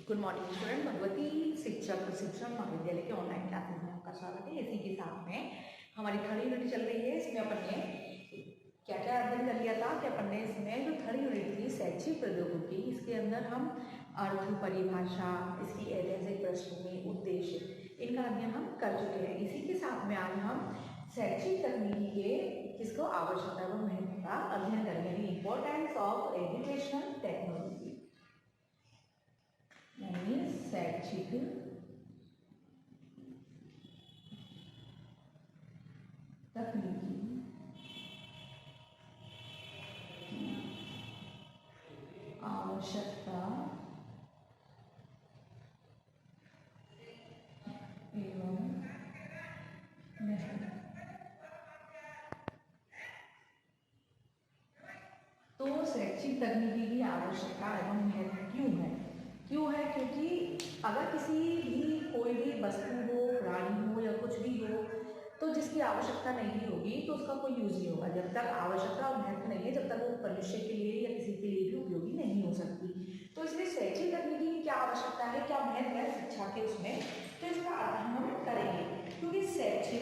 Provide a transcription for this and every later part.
Good morning student. Bhagwati शिक्षक प्रशिक्षण महाविद्यालय के ऑनलाइन क्लासेस में आपका स्वागत है। इसी के साथ में हमारी थर्ड यूनिट चल रही है। इसमें अपन ने क्या क्या अध्ययन कर लिया था कि अपन ने इसमें जो थर्ड यूनिट थी शैक्षिक प्रौद्योगिकी, इसके अंदर हम अर्थ, परिभाषा, इसकी ऐतिहासिक पृष्ठभूमि, उद्देश्य, इनका अध्ययन हम कर चुके हैं। इसी के साथ में आज हम शैक्षिक तकनीकी के किसको आवश्यकता व महत्व का अध्ययन करेंगे, यानी इंपॉर्टेंस ऑफ एजुकेशनल टेक्नोलॉजी, यानी शैक्षिक तकनीकी आवश्यकता एवं महत्व। तो शैक्षिक तकनीकी की आवश्यकता एवं महत्व क्यों है? क्योंकि अगर किसी भी कोई भी वस्तु हो, प्राणी हो या कुछ भी हो, तो जिसकी आवश्यकता नहीं होगी तो उसका कोई यूज नहीं होगा। जब तक आवश्यकता और महत्व नहीं है, जब तक वो मनुष्य के लिए या किसी के लिए भी उपयोगी नहीं हो सकती। तो इसलिए शैक्षिक तकनीकी की क्या आवश्यकता है, क्या महत्व है शिक्षा के उसमें, तो इसका अध्ययन हम करेंगे। क्योंकि शैक्षिक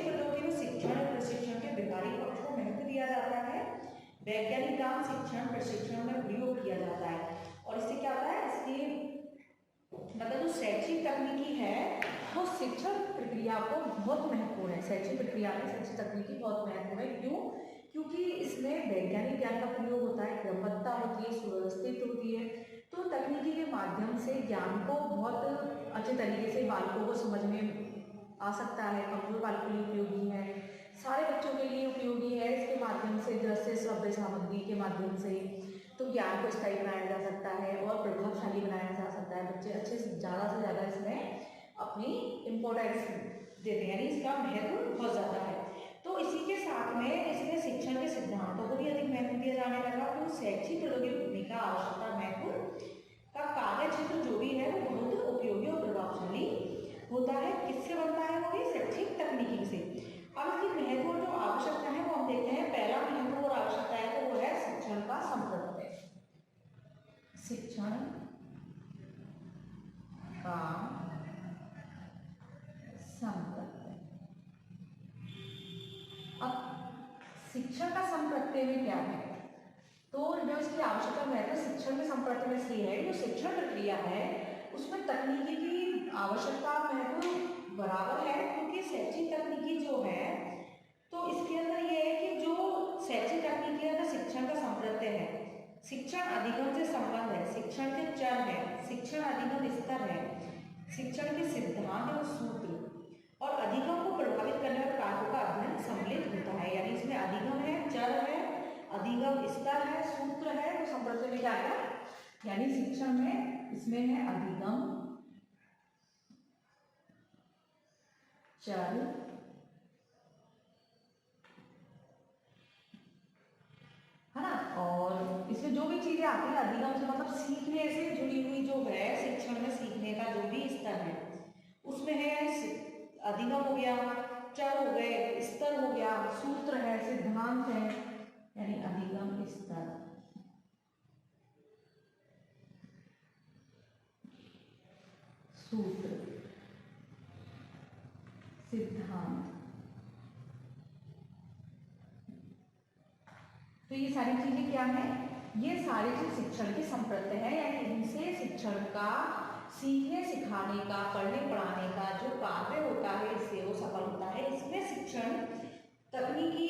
प्रौद्योगिकी में शिक्षण और प्रशिक्षण के व्यवहारिक पक्ष को महत्व दिया जाता है। वैज्ञानिक ज्ञान शिक्षण प्रशिक्षण में प्रयोग किया जाता है और इससे क्या होता है, इसकी मतलब जो शैक्षिक तकनीकी है वो शिक्षण प्रक्रिया को बहुत महत्वपूर्ण है। शैक्षिक प्रक्रिया में शैक्षिक तकनीकी बहुत महत्वपूर्ण है। क्यों? क्योंकि इसमें वैज्ञानिक ज्ञान का प्रयोग होता है, क्रमबद्धता होती है, सुव्यवस्थित होती है। तो तकनीकी के माध्यम से ज्ञान को बहुत अच्छे तरीके से बालकों को समझ में आ सकता है। कमजोर बालकों के लिए उपयोगी है, सारे बच्चों के लिए उपयोगी है। इसके माध्यम से दृश्य श्रव्य सामग्री के माध्यम से तो ज्ञान को स्थायी बनाया जा सकता है और प्रभावशाली बनाया जा सकता है। बच्चे अच्छे से ज़्यादा इसमें अपनी इम्पोर्टेंस देते हैं, यानी इसका महत्व बहुत ज़्यादा है। तो इसी के साथ में इसमें शिक्षण के सिद्धांतों को भी अधिक महत्व दिया जाने लगा। तो शैक्षिक प्रौद्योगिकी का आवश्यकता महत्व का कार्य क्षेत्र जो भी है वो बहुत उपयोगी और प्रभावशाली होता है। किससे बनता है? वो भी शैक्षिक तकनीकी से। अब इसकी महत्व और जो आवश्यकता है वो हम देखते हैं। पहला महत्व और आवश्यकता है तो वो है शिक्षण का संप्रत्यय। शिक्षण का संप्रत्यय। अब शिक्षण का संप्रत्यय में क्या है? तो जो इसकी आवश्यकता महत्व शिक्षण के संप्रत्यय में से है, जो शिक्षण प्रक्रिया है उसमें तकनीकी की आवश्यकता महत्व बराबर है। क्योंकि शैक्षिक तकनीकी जो है तो इसके अंदर ये है कि जो शैक्षिक तकनीकी है ना शिक्षण का संप्रत्यय है, शिक्षण अधिगम से संबंध है, शिक्षण के चर है, शिक्षण अधिगम स्तर है, शिक्षण के सिद्धांत और सूत्र और अधिगम को प्रभावित करने वाले कारकों का अध्ययन सम्मिलित होता है। यानी इसमें अधिगम है, चर है, अधिगम स्तर है, सूत्र है। तो संप्रत्यय में क्या आएगा? यानी शिक्षण में इसमें है अधिगम, चर, है ना, और इसमें जो भी चीजें आती है अधिगम से मतलब सीखने से जुड़ी हुई जो है, शिक्षण में सीखने का जो भी स्तर है उसमें है अधिगम हो गया, चर हो गए, स्तर हो गया, सूत्र है, सिद्धांत है, यानी अधिगम, स्तर, सूत्र, सिद्धांत। तो ये सारी चीजें क्या है? ये सारी चीज शिक्षण के संप्रत्यय है, यानी इनसे शिक्षण का सीखने सिखाने का, पढ़ने पढ़ाने का जो कार्य होता है इससे वो सफल होता है। इसमें शिक्षण तकनीकी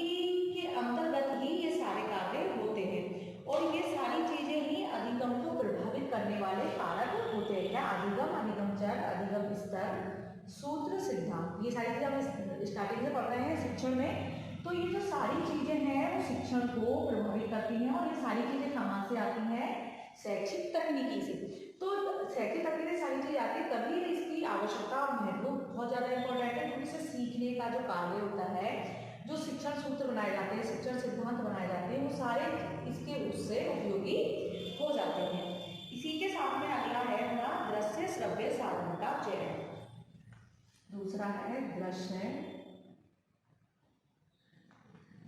के अंतर्गत ही ये सारे कार्य होते हैं और ये सारी चीजें ही अधिगम को प्रभावित करने वाले कारक होते हैं। क्या? अधिगम, अधिगम चर, अधिगम स्तर, सूत्र, सिद्धांत, ये सारी चीजें हम स्टार्टिंग से पढ़ रहे हैं शिक्षण में। तो ये जो सारी चीजें हैं वो शिक्षण को प्रभावित करती हैं और ये सारी चीजें कहाँ से आती हैं? शैक्षिक तकनीकी से। तो शैक्षिक तकनीकी से सारी चीजें आती है, तभी इसकी आवश्यकता और महत्व बहुत ज्यादा इंपॉर्टेंट है। क्योंकि इससे सीखने का जो कार्य होता है, जो शिक्षण सूत्र बनाए जाते हैं, शिक्षण सिद्धांत बनाए जाते हैं, वो सारे इसके उससे उपयोगी हो जाते हैं। इसी के साथ में अगला है हमारा दृश्य श्रव्य साधन का चयन। दूसरा है दृश्य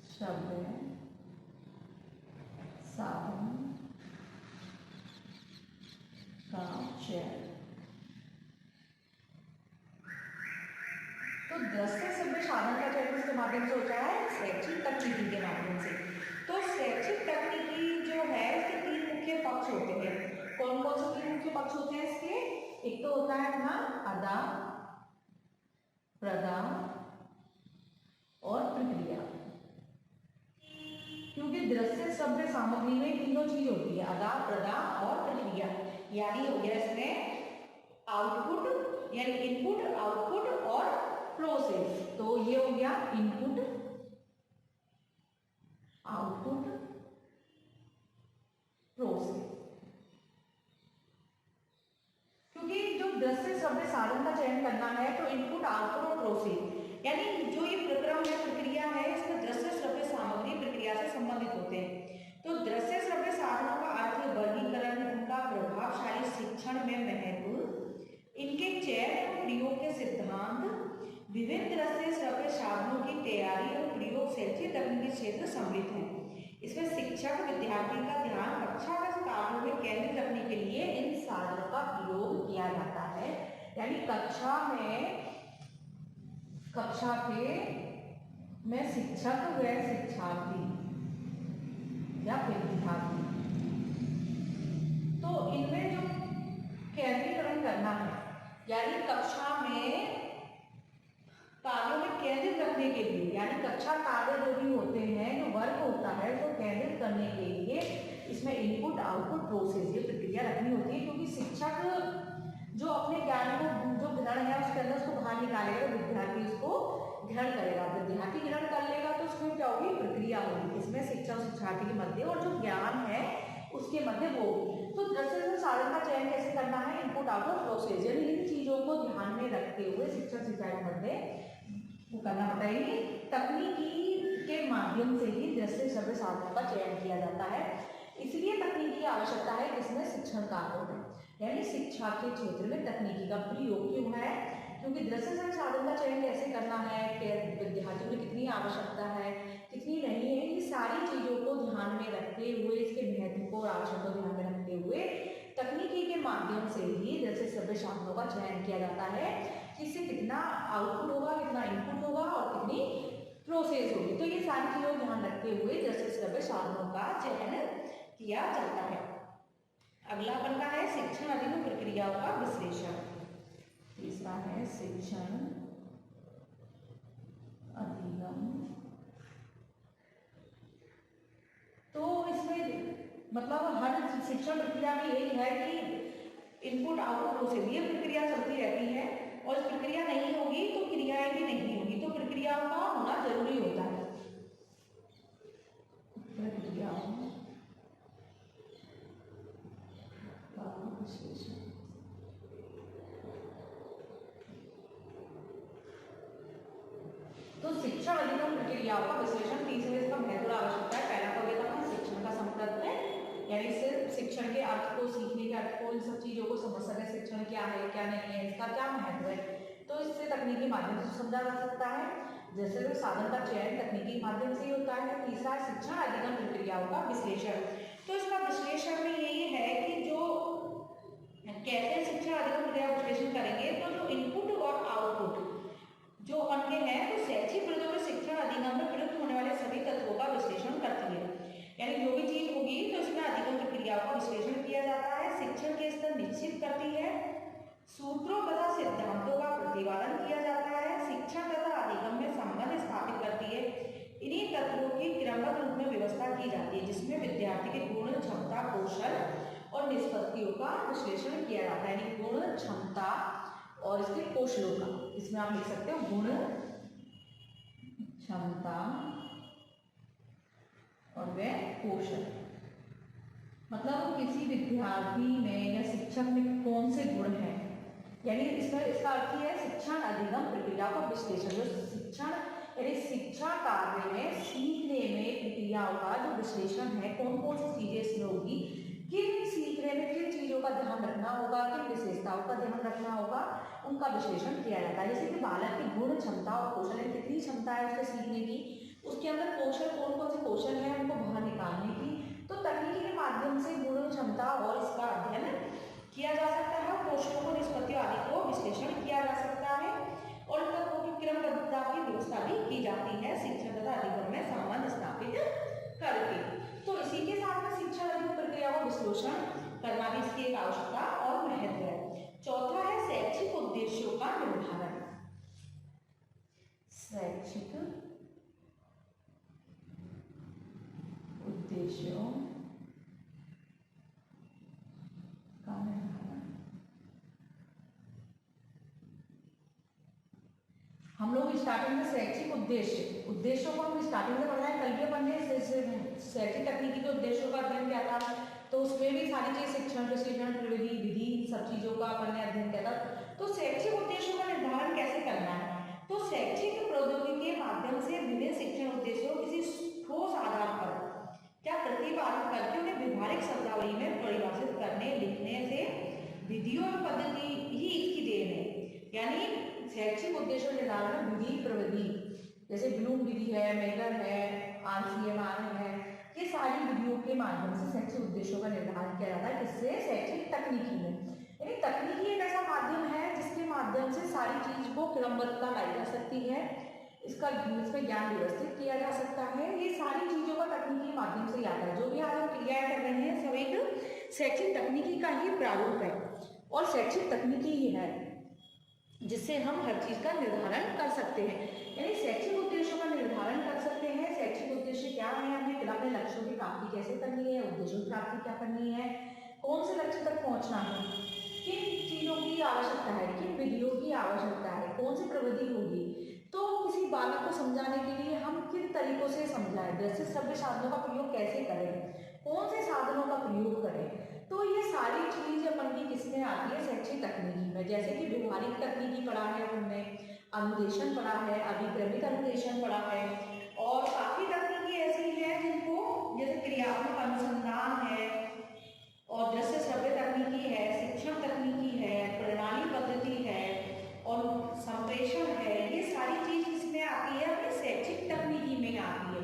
श्रव्य साधन का चयन। चैन। तो दृश्य श्रव्य साधन का चयन किसके माध्यम से होता है? शैक्षिक तकनीकी के माध्यम से। तो शैक्षिक तकनीकी जो है इसके 3 मुख्य पक्ष होते हैं। कौन कौन से 3 मुख्य पक्ष होते हैं इसके? एक तो होता है अपना अदा, प्रदा और प्रक्रिया। क्योंकि दृश्य श्रव्य सामग्री में तीनों चीज होती है, अदा, प्रदा और प्रक्रिया। यानी हो गया इसमें आउटपुट यानी इनपुट, आउटपुट और प्रोसेस। तो ये हो गया इनपुट, आउटपुट, प्रोसेस। क्योंकि जो दृश्य श्रव्य साधन का चयन करना है तो इनपुट, आउटपुट और प्रोसेस यानी जो ये प्रक्रम है, प्रक्रिया है, इसमें दृश्य श्रव्य सामग्री प्रक्रिया से संबंधित होते हैं। तो दृश्य श्रव्य साधनों का अर्थ वर्गीकरण, उनका प्रभावशाली शिक्षण में महत्व, इनके चयन और प्रयोग के सिद्धांत, विभिन्न दृश्य श्रव्य साधनों की तैयारी और प्रयोग शैक्षिक तकनीकी क्षेत्र सम्मिलित हैं। इसमें शिक्षक विद्यार्थी का ध्यान कक्षागत कार्यों में केंद्रित रखने के लिए इन साधनों का प्रयोग किया जाता है। यानी कक्षा में शिक्षक व शिक्षार्थी या विद्यार्थी, तो इनमें जो केंद्रीकरण करना है यानी कक्षा में कार्यों में केंद्रित रखने के लिए, यानी कक्षा कार्य जो भी होते हैं, जो वर्क होता है, तो केंद्रित करने के लिए इसमें इनपुट, आउटपुट, प्रोसेस ये प्रक्रिया रखनी होती है। क्योंकि शिक्षक जो अपने ज्ञान को जो ग्रहण है उसके अंदर उसको बाहर निकालेगा, तो विद्यार्थी उसको ग्रहण करेगा। विद्यार्थी ग्रहण कर लेगा तो उसमें क्या होगी? प्रक्रिया होगी। इसमें शिक्षक और शिक्षार्थी के मध्य और जो ज्ञान है उसके मध्य वो। तो दृश्य साधन का चयन कैसे करना है? इनपुट, आउटपुट, प्रोसेस यानी इन चीजों को ध्यान में रखते हुए शिक्षक शिक्षार्थी के मध्य वो करना पड़ता है। तकनीकी के माध्यम से ही दृश्य श्रव्य साधनों का चयन किया जाता है। इसलिए तकनीकी की आवश्यकता है जिसमें शिक्षण कार्यों में यानी शिक्षा के क्षेत्र में तकनीकी का प्रयोग क्यों है? क्योंकि दृश्य श्रव्य साधन का चयन कैसे करना है, विद्यार्थियों में कितनी आवश्यकता है, कितनी नहीं है, ये सारी चीजों को ध्यान में रखते हुए, इसके महत्व को और आवश्यकता को ध्यान में रखते हुए तकनीकी के माध्यम से ही दृश्य श्रव्य साधनों का चयन किया जाता है। इससे कितना आउटपुट होगा, कितना इनपुट होगा और कितनी प्रोसेस होगी। तो ये सारी चीजों को ध्यान रखते हुए दृश्य श्रव्य साधनों का चयन किया जाता है। अगला बनता है शिक्षण अधिगम प्रक्रियाओं का विश्लेषण। तीसरा है शिक्षण अधिगम। तो इसमें मतलब हर शिक्षण प्रक्रिया में यही है कि इनपुट, आउटपुट, प्रोसेस ये प्रक्रिया चलती रहती है और प्रक्रिया नहीं होगी तो क्रियाएं भी नहीं होगी। तो प्रक्रियाओं का होना जरूरी होता है। प्रक्रियाओं तो शिक्षण अधिगम प्रक्रियाओं का विश्लेषण तीसरे इसका महत्व आवश्यकता है। पहला तो देखा था शिक्षण का संप्रज्ञ यानी सिर्फ शिक्षण के अर्थ को, सीखने के अर्थ को, इन सब चीजों को समझ सके, शिक्षण क्या है क्या नहीं है, इसका क्या महत्व है, तो इससे तकनीकी माध्यम से समझा जा सकता है। जैसे साधन का चयन तकनीकी माध्यम से ही होता है। तीसरा शिक्षण अधिगम प्रक्रियाओं का विश्लेषण। तो इसका विश्लेषण में यही है कि जो कैसे शिक्षण अधिगम प्रक्रिया विश्लेषण करेंगे, तो जो इनपुट और आउटपुट जो उनके हैं तो शैक्षिक प्रौद्योगिकी शिक्षण अधिगम में प्रयुक्त होने वाले सभी तत्वों का विश्लेषण करती है। यानी जो भी चीज होगी तो इसमें अधिगम प्रक्रियाओं का विश्लेषण किया जाता है, शिक्षण के स्तर निश्चित करती है, सूत्रों तथा सिद्धांतों का प्रतिपादन किया जाता है, शिक्षण तथा अधिगम में संबंध स्थापित करती है। इन्हीं तत्वों की क्रमबद्ध रूप में व्यवस्था की जाती है जिसमें विद्यार्थी के गुण, क्षमता, कौशल और निष्पत्तियों का विश्लेषण किया जाता है। यानी गुण, क्षमता और इसके कौशलों का, इसमें आप लिख सकते हो गुण, क्षमता और वह कौशल। मतलब किसी विद्यार्थी में या शिक्षक में कौन से गुण हैं, यानी इसमें इसका अर्थ है शिक्षण अधिगम प्रक्रिया का विश्लेषण। जो शिक्षण यानी शिक्षा कार्य में सीखने में प्रक्रियाओं का जो विश्लेषण है, कौन कौन सी चीजें इसमें होगी, किन सीखने में किन चीजों का ध्यान रखना होगा, किन विशेषताओं का ध्यान रखना होगा, उनका विश्लेषण किया जाता है। जैसे कि बालक की गुण, क्षमता और कौशल है, कितनी क्षमता है उसके सीखने की, उसके अंदर कौशल कौन कौन से कौशल है उनको बाहर निकालने की। तो तकनीकी के माध्यम से गुण, क्षमता और इसका अध्ययन किया जा सकता है, कोष्ठकों को निष्पत्तियों आदि को विश्लेषण किया जा सकता है और तत्वों की क्रमबद्धता की व्यवस्था भी की जाती है शिक्षण तथा अधिगम में संबंध स्थापित करके। तो इसी के साथ में शिक्षण अधिगम प्रक्रिया को विश्लेषण करना भी इसकी एक आवश्यकता और महत्व है। चौथा है शैक्षिक उद्देश्यों का निर्धारण। शैक्षिक उद्देश्यों का निर्धारण। हम लोग स्टार्टिंग में शैक्षिक उद्देश्यों को हम स्टार्टिंग में पढ़ना है, कल के पढ़ने शैक्षिक तकनीकी के उद्देश्यों का अध्ययन क्या था, तो उसमें भी सारी चीज शिक्षण, प्रशिक्षण, प्रविधि, विधि, सब चीजों का अपन ने अध्ययन किया था। तो शैक्षिक उद्देश्यों का निर्धारण कैसे करना है, तो शैक्षिक प्रौद्योगिकी के माध्यम से विभिन्न शिक्षण उद्देश्यों किसी ठोस आधार पर क्या प्रतिपादित करके उन्हें व्यवहारिक शब्दावली में परिभाषित करने लिखने से विधियों और पद्धति ही इसकी देन है। यानी शैक्षिक उद्देश्यों निर्धारण में विधि, प्रविधि, जैसे ब्लूम विधि है, मेगर है, RCMR है, ये सारी विधियों के माध्यम से शैक्षिक उद्देश्यों का निर्धारण किया जाता है। किससे? शैक्षिक तकनीकी में। यानी तकनीकी एक ऐसा माध्यम है जिसके माध्यम से सारी चीज को क्रमबद्धता लाई जा सकती है, इसमें ज्ञान व्यवस्थित किया जा सकता है। ये सारी चीजों का तकनीकी माध्यम से आता है। जो भी आज हम क्रियाएं कर रहे हैं सब एक शैक्षिक तकनीकी का ही प्रारूप है और शैक्षिक तकनीकी ही है जिससे हम हर चीज का निर्धारण कर सकते हैं। यानी शैक्षिक उद्देश्यों का निर्धारण कर सकते हैं। शैक्षिक उद्देश्य क्या है, हमें अपने लक्ष्यों की प्राप्ति कैसे करनी है, उद्देश्यों की प्राप्ति क्या करनी है, कौन से लक्ष्य तक पहुंचना है, किन चीजों की आवश्यकता है, किन विधियों की आवश्यकता है, कौन सी प्रविधि होगी, तो किसी बालक को समझाने के लिए हम किन तरीकों से समझाएं, जैसे सभ्य साधनों का प्रयोग कैसे करें, कौन से साधनों का प्रयोग करें। तो ये सारी चीज अपन की किसमें आती है, शैक्षिक तकनीकी में। जैसे कि व्यवहारिक तकनीकी पढ़ा है हमने, अनुदेशन पढ़ा है, अभिक्रमिक अनुदेशन पढ़ा है, और काफी तकनीकी ऐसी है जिनको जैसे क्रियात्मक अनुसंधान है और दृश्य श्रव्य तकनीकी है, शिक्षण तकनीकी है, प्रणाली पद्धति है और संप्रेषण है। ये सारी चीज किसमें आती है, अपने शैक्षिक तकनीकी में आती है।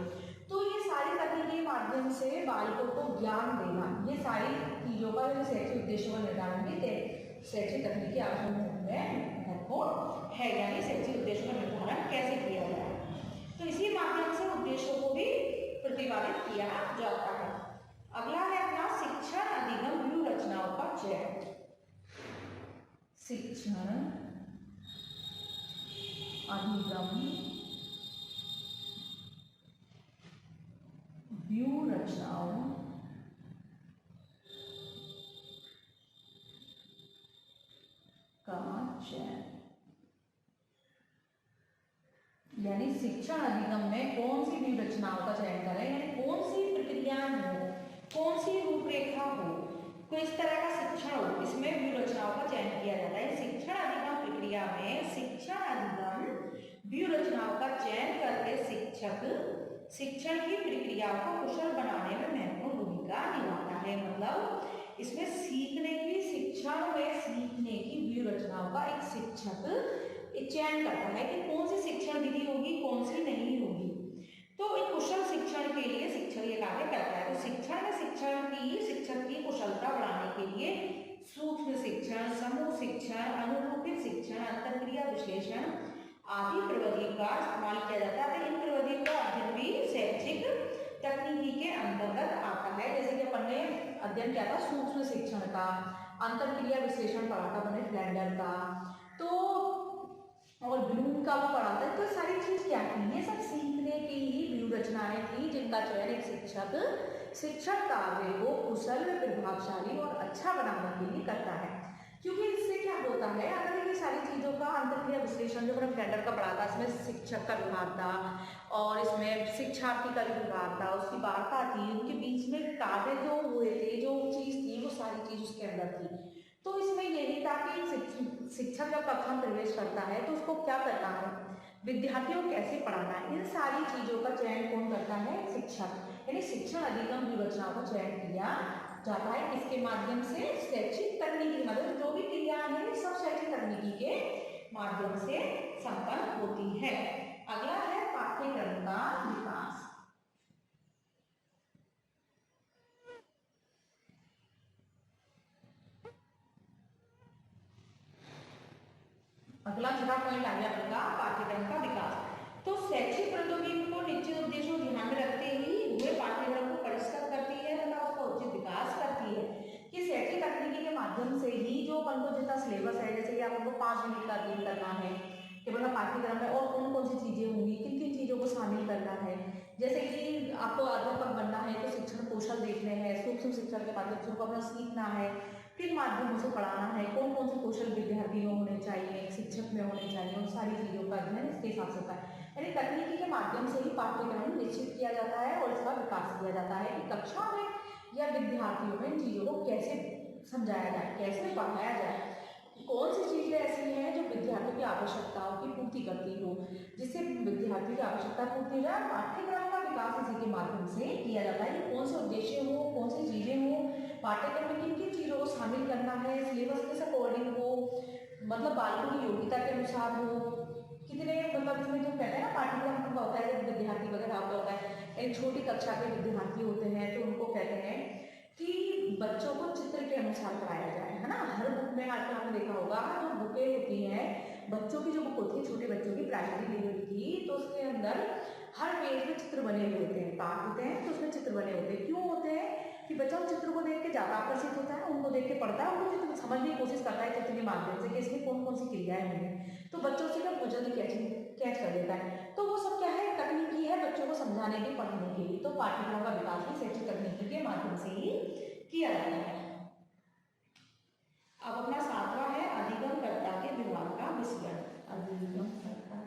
तो ये सारी तकनीकी माध्यम से बालकों को ज्ञान देना, ये सारी चीजों का शैक्षिक उद्देश्यों का निर्धारण भी शैक्षिक तकनीकी आवश्यक में महत्वपूर्ण है। यानी शैक्षिक उद्देश्यों का निर्धारण कैसे किया जाए, तो इसी माध्यम से उद्देश्यों को भी प्रतिपादित किया जाता है। अगला है अपना शिक्षण अधिगम व्यूह रचनाओं का चयन। शिक्षण अधिगम व्यूह रचनाओं का चयन। यानी शिक्षण अधिगम में कौन सी व्यूह रचनाओं का चयन करें, यानी कौन सी प्रक्रिया हो, कौन सी रूपरेखा हो, किस तरह का शिक्षण हो, इसमें व्यूह रचनाओं का चयन किया जाता है। शिक्षण अधिगम प्रक्रिया में शिक्षण अधिगम व्यूह रचनाओं का चयन करके शिक्षक शिक्षण की प्रक्रियाओं को कुशल बनाने में महत्वपूर्ण भूमिका निभाता है। मतलब इसमें सीखने की, शिक्षण में सीखने की व्यूह रचनाओं का एक शिक्षक चयन करता है कि कौन सी शिक्षण विधि होगी, कौन सी नहीं होगी। तो एक कुशल शिक्षण के लिए शिक्षक ये कार्य करता है। तो शिक्षण में शिक्षक की कुशलता बढ़ाने के लिए सूक्ष्म शिक्षण, समूह शिक्षण, अनुरूपित शिक्षण, अंतरक्रिया विश्लेषण आदि प्रविधियों का इस्तेमाल किया जाता है। इन प्रविधियों का अध्ययन भी शैक्षिक तकनीकी के अंतर्गत आता है। जैसे कि अपन ने अध्ययन किया था सूक्ष्म शिक्षण का, अंतरक्रिया विश्लेषण पढ़ा था अपने फ्लैंडर का, तो और ब्लूम का वो पढ़ा था। तो सारी चीज क्या थी, ये सब सीखने की ही व्यूह रचनाएं थी जिनका चयन एक शिक्षक शिक्षण कार्य को कुशल, प्रभावशाली और अच्छा बनाने के लिए करता है। क्योंकि इससे क्या होता है, अगर ये सारी चीजों का अंतरक्रिया विश्लेषण जो मैंने फ्लैंडर का पढ़ा था, इसमें शिक्षक का व्यवहार था और इसमें शिक्षार्थी का व्यवहार था, उसकी वार्ता थी, उनके बीच में कार्य जो हुए थे, जो चीज थी, वो सारी चीज उसके अंदर थी। तो इसमें यही था कि शिक्षक जब कक्षा में प्रवेश करता है तो उसको क्या करना है, विद्यार्थियों को कैसे पढ़ाना है, इन सारी चीजों का चयन कौन करता है, शिक्षक। यानी शिक्षण अधिगम व्यूह रचनाओं का चयन किया जाता है। इसके माध्यम से शैक्षिक तकनीकी, मतलब जो भी क्रिया है सब शैक्षिक तकनीकी के माध्यम से संपन्न होती है। अगला है पाठ्यक्रम का विकास। अगला छठा पॉइंट आ गया अपना पाठ्यक्रम का विकास। तो शैक्षिक प्रौद्योगिकी को निश्चित उद्देश्यों को ध्यान में रखते ही हुए पाठ्यक्रम को परिष्कृत करती है तथा उसका उचित विकास करती है कि शैक्षिक तकनीकी के माध्यम से ही जो अपन को जितना सिलेबस है, जैसे कि आपको 5 यूनिट का अध्ययन करना है कि मतलब पाठ्यक्रम में और कौन कौन सी चीजें होंगी, किन किन चीजों को शामिल करना है। जैसे कि आपको अध्यापक बनना है तो शिक्षण कौशल देखने हैं, सूक्ष्म शिक्षण के माध्यम से उनको अपना सीखना है, किन माध्यमों से पढ़ाना है, कौन कौन से कौशल विद्यार्थी में होने चाहिए, शिक्षक में होने चाहिए, उन सारी चीज़ों का अध्ययन इसके हिसाब से होता है। यानी तकनीकी के माध्यम से ही पाठ्यक्रम निश्चित किया जाता है और इसका विकास किया जाता है कि कक्षा में या विद्यार्थियों में इन चीज़ों को कैसे समझाया जाए, कैसे पढ़ाया जाए, कौन सी चीज़ें ऐसी हैं जो विद्यार्थियों की आवश्यकताओं की पूर्ति करती हो, जिससे विद्यार्थियों की आवश्यकता पूर्ति हो जाए। पाठ्यक्रम का विकास इसी के माध्यम से किया जाता है कि कौन से उद्देश्य हो, कौन सी चीज़ें हो, पाठ्यक्रम में किन किन चीज़ों को शामिल करना है, सिलेबस के अकॉर्डिंग हो, मतलब बालकों की योग्यता के अनुसार हो, कितने मतलब इसमें जो कहते हैं ना पाठ्यक्रम का होता है, जब विद्यार्थी वगैरह होता है, छोटी कक्षा के विद्यार्थी होते हैं तो उनको कहते हैं कि बच्चों को चित्र के अनुसार पढ़ाया जाए, है ना। हर बुक में आजकल आपने देखा होगा जो बुकें होती हैं, बच्चों की जो बुक होती है, छोटे बच्चों की प्राइमरी लेवल की, तो उसके अंदर हर पेज में चित्र बने हुए होते हैं, पाठ होते हैं तो उसमें चित्र बने होते हैं। क्यों होते हैं कि बच्चा उन चित्र को देख के ज़्यादा आकर्षित होता है, उनको देख के पढ़ता है, उनको चित्र समझने की कोशिश करता है चित्र के माध्यम से कि इसमें कौन कौन सी क्रियाएं होंगी, तो बच्चों से क्या जल्दी कैच कर देता है। तो वो सब क्या है, तकनीकी है बच्चों को समझाने के, पढ़ाने के लिए। तो पाठ्यक्रम का विकास भी शैक्षिक तकनीकी के माध्यम से ही किया जाता है। अब अपना 7वां है अधिगमकर्ता के व्यवहार का विश्लेषण। अधिगमकर्ता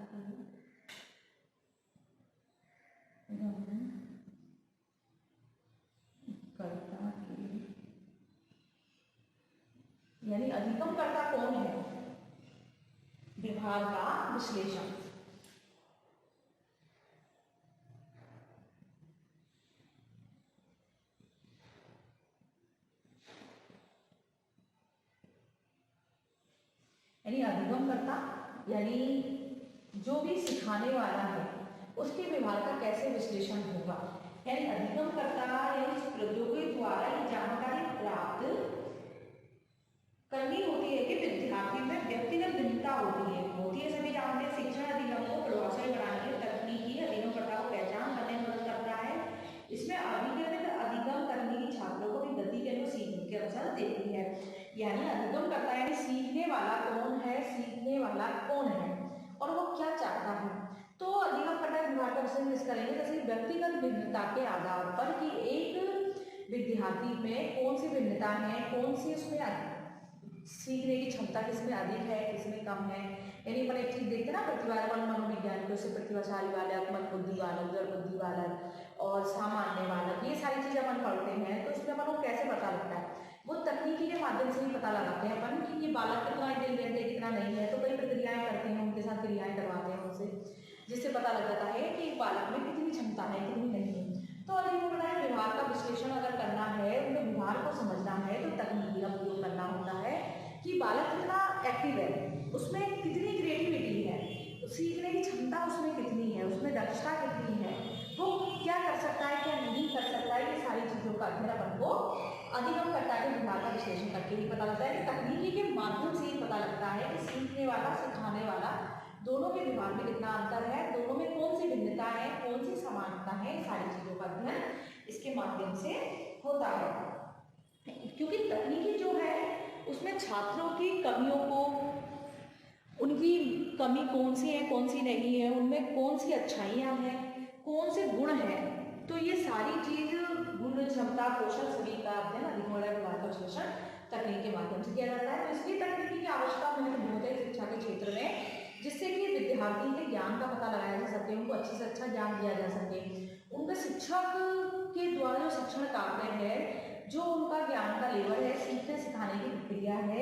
यानी अधिगमकर्ता कौन है, व्यवहार का विश्लेषण। यानी अधिगमकर्ता यानी जो भी सिखाने वाला है उसके व्यवहार का कैसे विश्लेषण होगा। यानी अधिगमकर्ता यानी प्रौद्योगिकी द्वारा ये जानकारी प्राप्त करनी होती है कि विद्यार्थी में व्यक्तिगत भिन्नता होती है सभी जानते हैं। शिक्षण अधिगम को प्रभावशाली बनाने के लिए तकनीकी अधिगमकर्ता को पहचान करने में मदद करता है। इसमें अभिगमित अधिगम करने की छात्रों को भी गति के अनुसार सीखने के अवसर देती है। यानी अधिगमकर्ता यानी सीखने वाला कौन है, सीखने वाला कौन है और वो क्या चाहता है। तो अधिगमकर्ता व्यवहार का विश्लेषण करेंगे जैसे व्यक्तिगत भिन्नता के आधार पर कि एक विद्यार्थी में कौन सी भिन्नता है, कौन सी उसमें सीखने की क्षमता किसमें अधिक है, किसमें कम है। यानी अपन एक चीज देखते हैं ना, प्रतिभावान मनोविज्ञान को, प्रतिभाशाली बालक, मंदबुद्धि बालक, जड़बुद्धि बालक और सामान्य बालक, ये सारी चीजें अपन पढ़ते हैं। तो इसमें अपन को कैसे पता लगता है, वो तकनीकी के माध्यम से ही पता लगाते हैं अपन कि ये बालक कितना इंटेलिजेंट है, कितना नहीं है। तो कई प्रक्रियाएं करते हैं, उनके साथ क्रियाएं करवाते हैं उनसे, जिससे पता लग जाता है कि बालक में कितनी क्षमता है, कितनी नहीं है। तो अधिगमकर्ता व्यवहार का विश्लेषण अगर करना है, उनके व्यवहार को समझना है, तो तकनीकी का उपयोग करना होता है कि बालक कितना एक्टिव है, उसमें कितनी क्रिएटिविटी है, सीखने की क्षमता उसमें कितनी है, उसमें दक्षता कितनी है, वो क्या कर सकता है, क्या नहीं कर सकता है। ये सारी चीज़ों का अध्ययन अपन को अधिगमकर्ता के व्यवहार का विश्लेषण करके ही पता लगता है कि तकनीकी के माध्यम से ही पता लगता है कि सीखने वाला, सिखाने वाला दोनों के व्यवहार में कितना अंतर है, दोनों में कौन सी भिन्नता है, कौन सी समानता है। सारी चीज़ों का अध्ययन इसके माध्यम से होता है। क्योंकि तकनीकी जो है उसमें छात्रों की कमियों को, उनकी कमी कौन सी है, कौन सी नहीं है, उनमें कौन सी अच्छाइयाँ हैं, कौन से गुण हैं, तो ये सारी चीज़ गुण, क्षमता, कौशल सभी का अध्ययन अधिगमकर्ता व्यवहार का विश्लेषण तकनीक के माध्यम से किया जाता है। तो इसलिए तकनीकी की आवश्यकता महत्वपूर्ण है शिक्षा के क्षेत्र में, जिससे कि विद्यार्थी के ज्ञान का पता लगाया जा सके, उनको अच्छे से अच्छा ज्ञान दिया जा सके। उनके शिक्षक के द्वारा जो शिक्षण कार्य है, जो उनका ज्ञान का लेवल है, सीखने सिखाने की प्रक्रिया है,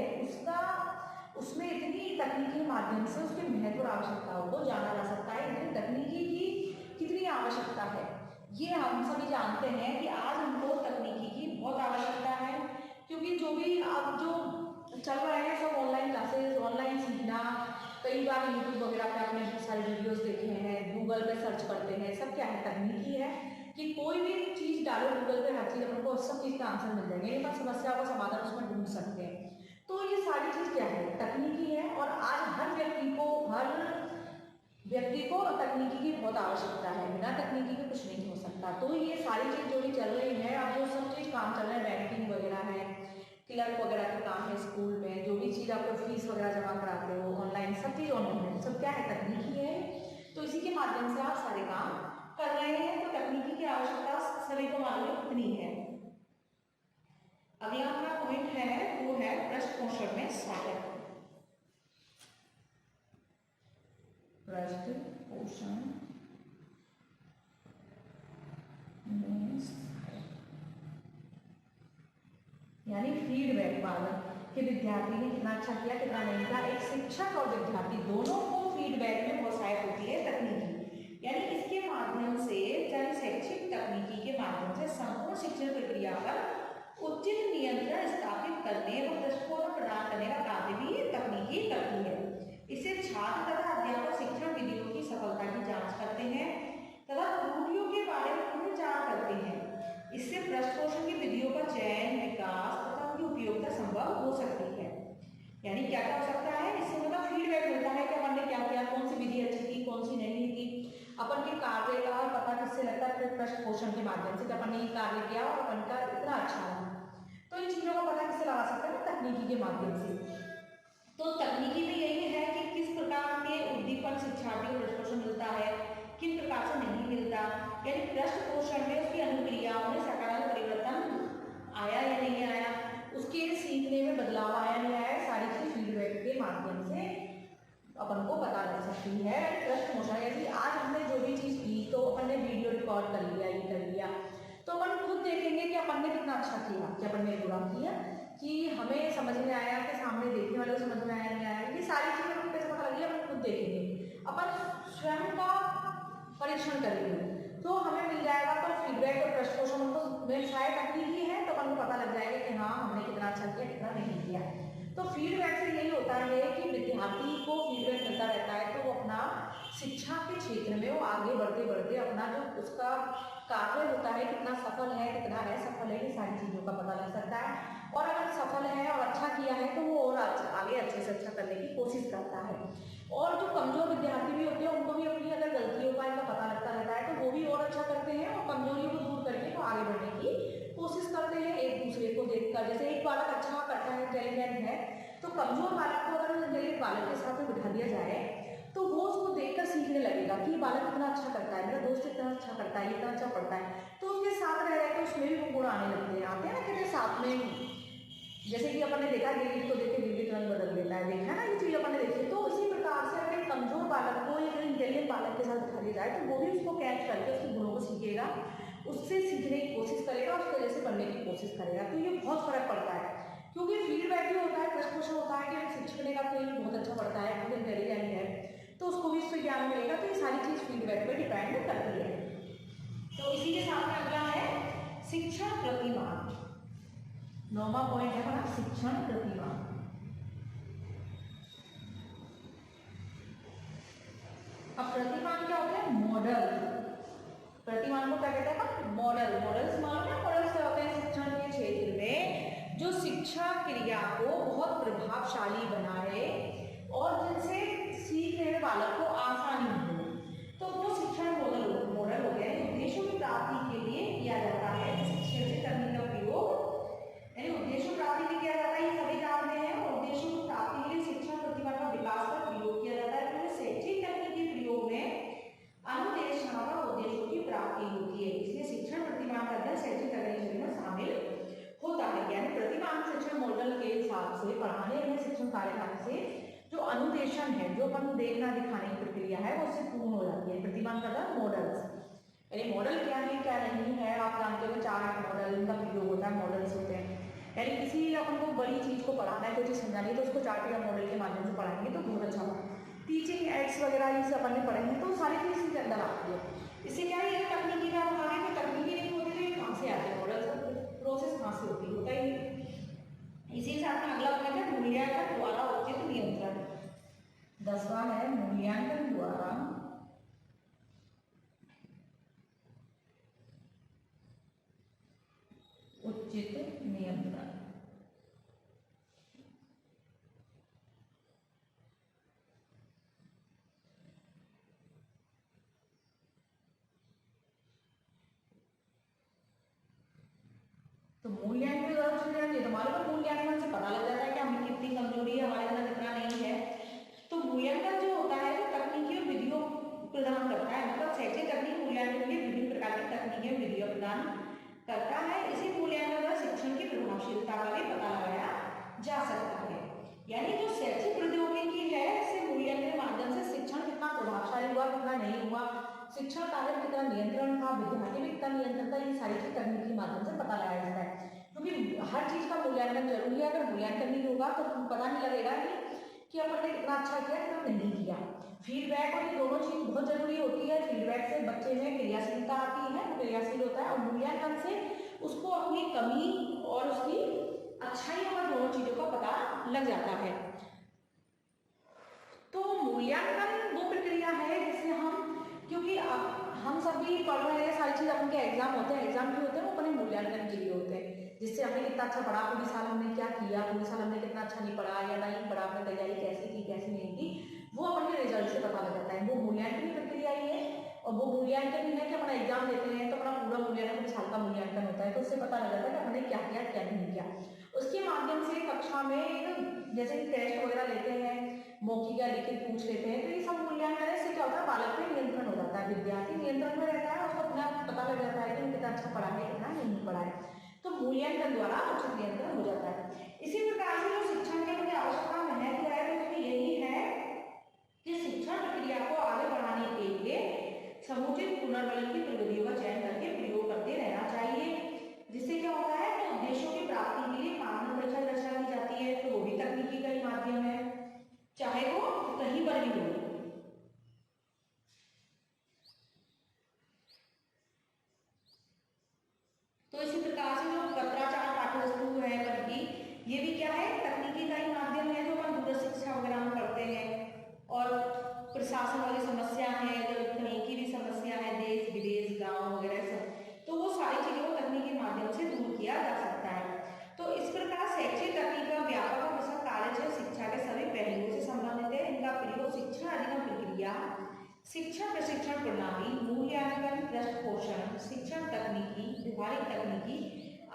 उसमें इतनी तकनीकी माध्यम से उसके महत्व और आवश्यकताओं को जाना जा सकता है। इतनी तकनीकी की कितनी आवश्यकता है ये हम सभी जानते हैं कि आज हमको तकनीकी की बहुत आवश्यकता है। क्योंकि जो भी अब जो चल रहा है सब ऑनलाइन क्लासेस, ऑनलाइन सीखना, कई बार यूट्यूब वगैरह पे आपने बहुत सारे वीडियोस देखे हैं, गूगल पे सर्च करते हैं, सब क्या है, तकनीकी है कि कोई भी चीज़ डालो गूगल पे, हर चीज़ अपन को सब चीज़ का आंसर मिल जाएंगे, लेकिन समस्या का समाधान उसमें ढूंढ सकते हैं। तो ये सारी चीज़ क्या है, तकनीकी है। और आज हर व्यक्ति को तकनीकी की बहुत आवश्यकता है, बिना तकनीकी के कुछ नहीं हो सकता। तो ये सारी चीज़ जो भी चल रही है, अब जो सब चीज़ काम चल रहा है, बैंकिंग वगैरह है, क्लर्क वगैरह के काम है, स्कूल में जो भी चीज़ आपको फीस वगैरह जमा कराते हो ऑनलाइन, सब चीज़ ऑनलाइन है, सब क्या है, तकनीकी है। तो इसी के माध्यम से आप सारे काम कर रहे हैं। तो तकनीकी की आवश्यकता सभी को मालूम है कितनी है। अगला अपना पॉइंट है वो है प्रश्न पोषण में स्वागत। प्रश्न पोषण यानी फीडबैक, बालक के विद्यार्थी ने कितना अच्छा किया, कितना नहीं किया। एक शिक्षक और विद्यार्थी दोनों को फीडबैक में बहुत सहायक होती है तकनीकी। यानी इसके माध्यम से जन शैक्षिक तकनीकी के माध्यम से संपूर्ण शिक्षण प्रक्रिया पर उचित नियंत्रण स्थापित करने एवं दृष्टिकोण प्रदान करने का कार्य भी तकनीकी करती है। इससे छात्र तथा अध्यापक शिक्षण विधियों की सफलता की जांच करते हैं तथा त्रुटियों के बारे में उन्हें जान करते हैं। इससे प्रश्न पोषण की विधियों का चयन, विकास तथा उनकी उपयोगिता संभव हो सकती है। यानी क्या क्या हो सकता है, इससे मतलब फीडबैक मिलता है कि अपन ने क्या किया, कौन सी विधि अच्छी थी, कौन सी नहीं थी। अपन के कार्य का पता किससे लगता है, फिर प्रश्न पोषण के माध्यम से, कि अपन ने ये कार्य किया और अपन का इतना अच्छा है। तो इन चीज़ों का पता किससे लगा सकते हैं, तकनीकी के माध्यम से। तो तकनीकी में यही है कि किस प्रकार के उद्दीपन शिक्षार्थी को प्रश्न पोषण मिलता है, किन प्रकार से नहीं मिलता। यानी प्रश्न पोषण में उसकी अनुक्रियाओं में सकारात्मक परिवर्तन आया या नहीं आया, उसके सीखने में बदलाव आया नहीं आया, सारी चीज फीडबैक के माध्यम से अपन को पता लग सकती है। प्रश्न पोषण यदि आज हमने जो भी चीज़ की, तो अपन ने वीडियो रिकॉर्ड कर लिया, ये कर लिया, तो अपन खुद देखेंगे कि अपन ने कितना अच्छा किया, कि अपन ने बुरा किया, कि हमें समझ में आया, कि सामने देखने वाले को समझ में आया नहीं आया। ये सारी चीज़ें अपन कैसे पता लगी, अपन खुद देखेंगे, अपन स्वयं का परीक्षण करेंगे, तो हमें मिल जाएगा। तो फीडबैक और प्रश्न पोषण हमको व्यवसाय तकनीकी है, तो अपन को पता लग जाएगा कि हाँ हमने कितना अच्छा किया, कितना नहीं किया। तो फीडबैक से यही होता है कि विद्यार्थी को फीडबैक मिलता रहता है, तो वो अपना शिक्षा के क्षेत्र में वो आगे बढ़ते बढ़ते अपना जो उसका कार्य होता है, कितना सफल है, कितना असफल है, ये सारी चीज़ों का पता लग सकता है। और अगर सफल है और अच्छा किया है, तो वो और आगे अच्छे से अच्छा करने की कोशिश करता है। और जो कमजोर विद्यार्थी भी होते हैं, उनको भी अपनी अगर गलतियों का इनका पता लगता रहता है, तो वो भी और अच्छा करते हैं और कमजोरियों को दूर करके वो आगे बढ़ने की कोशिश करते हैं एक दूसरे को देखकर। जैसे एक बालक अच्छा करता है, इंटेलिजेंट है, तो कमजोर बालक को अगर इंटेलिजेंट बालक के साथ में बिठा दिया जाए, तो वो उसको देखकर सीखने लगेगा कि बालक कितना अच्छा करता है, मेरा दोस्त इतना अच्छा करता है, इतना अच्छा पढ़ता है, तो उसके साथ रह रहे तो उसमें भी वो गुण आने लगते हैं। आते हैं ना कहते साथ में, जैसे कि अपन ने देखा गिरगिट को देख के गिरगिट रंग बदल देता है, देखा ना ये चीज अपन ने देखी। तो इसी प्रकार से अगर कमजोर बालक को या इंटेलिजेंट बालक के साथ बिठा दिया जाए, तो वो भी उसको कैच करके उसके गुणों को सीखेगा, उससे सीखने की कोशिश करेगा, उसके जैसे बनने की कोशिश करेगा। तो ये बहुत फर्क पड़ता है, क्योंकि फीडबैक भी होता है, प्रश्न पोषण होता है कि शिक्षक का कोई बहुत अच्छा पढ़ता है, बहुत इंटेलिजेंट है, तो उसको भी इससे ज्ञान मिलेगा। तो ये सारी चीज फीडबैक पर डिपेंड करती है। तो इसी के साथ में अगला है शिक्षण प्रतिमान। 9वां पॉइंट है हमारा शिक्षण प्रतिमान। अब प्रतिमान क्या होता है, मॉडल। प्रतिमान को क्या कहते हैं, मॉडल। मॉडल्स मालूम है, मॉडल्स क्या होते हैं, शिक्षण के क्षेत्र में जो शिक्षा क्रिया को बहुत प्रभावशाली बनाए और जिनसे सीखने में बालक को आसानी हो, तो वो शिक्षण मॉडल हो गया। उद्देश्यों की प्राप्ति के लिए किया जाता है शिक्षण से तकनीक का उपयोग, यानी उद्देश्य प्राप्ति के किया जाता है, ये सभी जानते हैं। उद्देश्यों की प्राप्ति के लिए शिक्षण प्रतिमान का विकास का प्रयोग किया जाता है, क्योंकि शैक्षिक तकनीकी प्रयोग में अनुदेशनात्मक उद्देश्यों की प्राप्ति होती है, इसलिए शिक्षण प्रतिमान का अध्ययन शैक्षिक तकनीकी में शामिल होता है। यानी प्रतिमान शिक्षण मॉडल के हिसाब से पढ़ाने में शिक्षण कार्यक्रम से जो अनुदेशन है, जो अपन देखना दिखाने की प्रक्रिया है, वो उससे पूर्ण हो जाती है। प्रतिमान का मॉडल्स, यानी मॉडल क्या है क्या नहीं है, आप जानते हो 4 मॉडल इनका प्रयोग होता है, मॉडल्स होते हैं। यानी किसी अपन को बड़ी चीज़ को पढ़ाना है, कोई चीज़ समझानी है, तो उसको 4 मॉडल के माध्यम से पढ़ाएंगे तो बहुत अच्छा होगा। टीचिंग एड्स वगैरह ये सब अपन ने पढ़े हैं, तो सारी चीज़ इसके अंदर आती है। इससे क्या है, तकनीकी का हम आगे तो तकनीकी नहीं होती, तो ये कहाँ से आते हैं मॉडल, सब प्रोसेस कहाँ से होती है, होता ही। इसी के साथ में अगला पॉइंट है मूल्यांकन द्वारा उचित नियंत्रण। 10वां है मूल्यांकन द्वारा उचित नियंत्रण। तो मूल्यांकन के द्वारा पूछा जाए तो हमारे को मूल्यांकन से पता लग जाता है कि हमें कितनी कमजोरी है, हमारे अंदर कितना नहीं है। तो मूल्यांकन जो होता है वो तकनीकी और विधियों प्रदान करता है, मतलब शैक्षिक तकनीक मूल्यांकन के विभिन्न प्रकार की तकनीकें विधियों प्रदान करता है। इसी मूल्यांकन द्वारा शिक्षण की प्रभावशीलता का भी पता लगाया जा सकता है। यानी जो शैक्षिक प्रौद्योगिकी है इससे मूल्यांकन के माध्यम से शिक्षण कितना प्रभावशाली हुआ, कितना नहीं हुआ, शिक्षण कार्य में कितना नियंत्रण था, विद्यार्थी में कितना नियंत्रण था, ये सारी चीज तकनीक के माध्यम से पता लगाया जाता है। क्योंकि हर चीज का मूल्यांकन जरूरी है, अगर मूल्यांकन नहीं होगा तो पता नहीं लगेगा कि अपन ने कितना अच्छा किया, कितना नहीं किया। फीडबैक और ये दोनों चीज बहुत जरूरी होती है। फीडबैक से बच्चे में क्रियाशीलता आती है, वो क्रियाशील होता है, और मूल्यांकन से उसको अपनी कमी और उसकी अच्छाइयों का दोनों चीजों का पता लग जाता है। तो मूल्यांकन वो प्रक्रिया है जिससे हम, क्योंकि हम सभी पढ़ रहे हैं, सारी चीज अपन के एग्जाम होते हैं, एग्जाम क्यों होते हैं, वो अपने मूल्यांकन के लिए होते हैं, जिससे हमने कितना अच्छा पढ़ा, पूरे साल हमने क्या किया, पूरे साल हमने कितना अच्छा नहीं पढ़ा या नहीं पढ़ा, अपनी तैयारी कैसी की कैसी नहीं की, वो अपन के रिजल्ट से पता लग जाता है। वो मूल्यांकन की प्रक्रिया ही है, और वो मूल्यांकन ही है कि अपना एग्जाम देते हैं तो अपना पूरा मूल्यांकन साल का मूल्यांकन होता है, तो उससे पता लग जाता है कि हमने क्या किया क्या नहीं किया। उसके माध्यम से कक्षा में जैसे टेस्ट वगैरह लेते हैं, मौखिक या लिखित पूछ लेते हैं, तो ये सब मूल्यांकन से क्या होता है, बालक पे नियंत्रण हो जाता है, विद्यार्थी नियंत्रण में रहता है, उसको अपना पता लग जाता है कि कितना अच्छा पढ़ा है कितना नहीं पढ़ा है, तो मूल्यांकन द्वारा उचित नियंत्रण हो जाता है। इसी प्रकार से जो शिक्षण के लिए आवश्यकता महत्व है तो यही है कि शिक्षण प्रक्रिया को आगे बढ़ाने के लिए समुचित पुनर्बलन की प्रविधियों का चयन करके प्रयोग करते रहना चाहिए, जिससे क्या होता है कि उद्देश्यों की प्राप्ति के लिए कानून व्यवस्था रचना की जाती है, तो वो भी तकनीकी का ही माध्यम है, चाहे वो कहीं पर भी हो। तो इसी प्रकार से जो पत्राचार पाठ्यवस्तु है अपन की, ये भी क्या है, तकनीकी का ही माध्यम है, जो अपन दूर शिक्षा वगैरह में पढ़ते हैं। और प्रशासन वाली समस्या है, जो कहीं की भी समस्या है, देश विदेश गांव वगैरह सब, तो वो सारी चीजों को तकनीकी माध्यम से दूर किया जा सकता है। तो इस प्रकार शैक्षिक तकनीक का व्यापक और विशद कार्य शिक्षा के सभी पहलुओं से संबंधित है। इनका प्रयोग शिक्षण अधिगम प्रक्रिया, शिक्षण प्रशिक्षण प्रणाली, मूल्यांकन, पृष्ठपोषण, शिक्षण तकनीकी, व्यवहारिक तकनीकी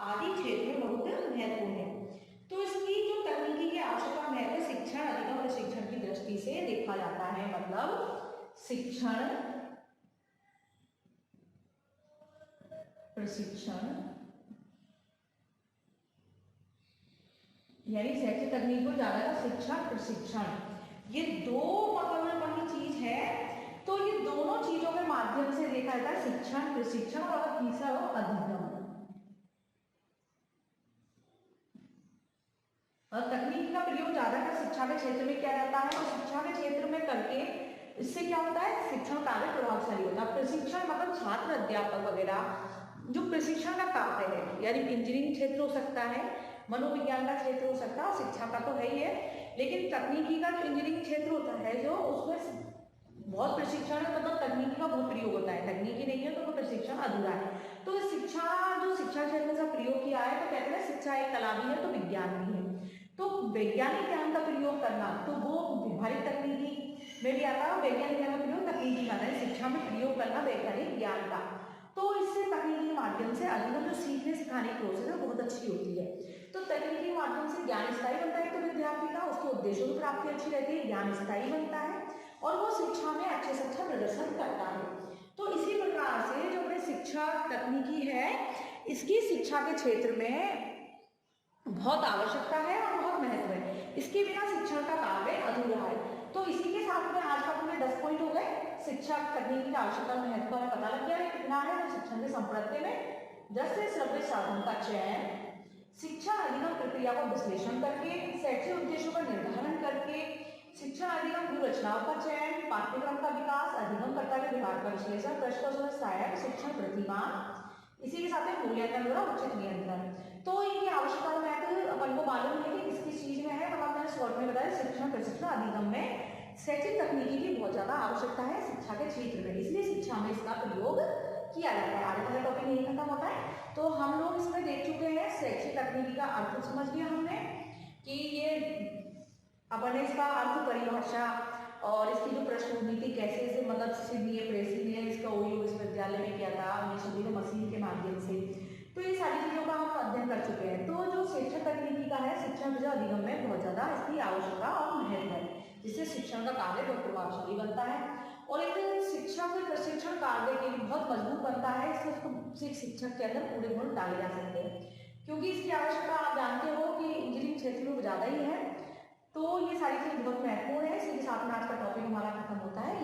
आदि क्षेत्र में बहुत महत्वपूर्ण है। तो इसकी जो तकनीकी की आवश्यकता महत्व शिक्षण अधिगम प्रशिक्षण की दृष्टि से देखा जाता है, मतलब शिक्षण प्रशिक्षण यानी शैक्षिक तकनीक को ज्यादा शिक्षा प्रशिक्षण, ये दो मतलब बड़ी चीज है। तो ये दोनों चीजों के माध्यम से देखा जाता है शिक्षण प्रशिक्षण, और तीसरा हो अधिगम। और तकनीक का प्रयोग ज्यादातर शिक्षा के क्षेत्र में किया जाता है, और शिक्षा के क्षेत्र में करके इससे क्या होता है, शिक्षण कार्य प्रभावशाली होता है। प्रशिक्षण मतलब छात्र अध्यापक वगैरह जो प्रशिक्षण का कार्य है, यानी इंजीनियरिंग क्षेत्र हो सकता है, मनोविज्ञान का क्षेत्र हो सकता है, शिक्षा का तो है ही है, लेकिन तकनीकी का जो इंजीनियरिंग क्षेत्र होता है जो उसमें बहुत प्रशिक्षण है, मतलब तकनीकी का बहुत प्रयोग होता है, तकनीकी नहीं है तो वो प्रशिक्षण अधूरा है। तो शिक्षा जो शिक्षा क्षेत्र में प्रयोग किया है, तो कहते हैं शिक्षा एक कला भी है तो विज्ञान भी है। तो वैज्ञानिक ज्ञान का प्रयोग करना तो वो व्यवहारिक तकनीकी में भी आता है, वैज्ञानिक ज्ञान का प्रयोग तकनीकी का है, शिक्षा में प्रयोग करना वैज्ञानिक ज्ञान का। तो इससे तकनीकी माध्यम से अधिगम जो सीखने सिखाने की प्रोसेस है बहुत अच्छी होती है। तो तकनीकी माध्यम से ज्ञान स्थायी बनता है, तो विद्यार्थी का उसके उद्देश्यों की प्राप्ति अच्छी रहती है, ज्ञान स्थायी बनता है और वो शिक्षा में अच्छे से अच्छा प्रदर्शन करता है। तो इसी प्रकार से जो अपने शिक्षा तकनीकी है, इसकी शिक्षा के क्षेत्र में बहुत आवश्यकता है और बहुत महत्व है, इसके बिना शिक्षण का कार्य अधूरा है। तो इसी के साथ में आज का पूरे 10 पॉइंट हो गए। शिक्षा तकनीकी का आवश्यकता महत्व हमें पता लग गया है कितना है। तो शिक्षण के संप्रत्ति में 10 से श्रव्य साधन का चयन, शिक्षा अधिगम प्रक्रिया को विश्लेषण करके, शैक्षिक उद्देश्यों का निर्धारण करके, शिक्षा अधिगम व्यू रचनाओं का चयन, पाठ्यक्रम का विकास, अधिगमकर्ता के व्यवहार का विश्लेषण, प्रश्न सहायक शिक्षण प्रतिमान, इसी के साथ में मूल्यांकन द्वारा उचित नियंत्रण। तो इनकी आवश्यकता महत्व अपन को मालूम है कि किस किस चीज में है, मतलब मैंने शॉर्ट में बताया शिक्षण प्रशिक्षण अधिगम में शैक्षिक तकनीकी की बहुत ज्यादा आवश्यकता है शिक्षा के क्षेत्र में, इसलिए शिक्षा में इसका प्रयोग किया जाता है। आगे का टॉपिक यही खत्म होता है। तो हम लोग इसमें देख चुके हैं शैक्षिक तकनीकी का अर्थ समझ लिया हमने कि ये अपन इसका अर्थ परिभाषा और इसकी जो प्रश्नोत्तरी कैसे इसे मतलब सिडनी प्रेसिडेंट इसका ओयो विश्वविद्यालय में किया था 1920 मसीह के माध्यम से। तो ये सारी चीज़ों का हम अध्ययन कर चुके हैं। तो जो शिक्षण तकनीकी का है, शिक्षण विषय अधिगम में बहुत ज़्यादा इसकी आवश्यकता और महत्व है, जिससे शिक्षण का कार्य बहुत प्रभावशाली बनता है और एक शिक्षक प्रशिक्षण कार्य के लिए बहुत मजबूत बनता है। इससे उसको शिक्षक के अंदर पूरे गुण डाले जा सकते हैं, क्योंकि इसकी आवश्यकता आप जानते हो कि इंजीनियरिंग क्षेत्र में ज़्यादा ही है। तो ये सारी चीज़ बहुत महत्वपूर्ण है। इसी के साथ में आज का टॉपिक हमारा खत्म होता है।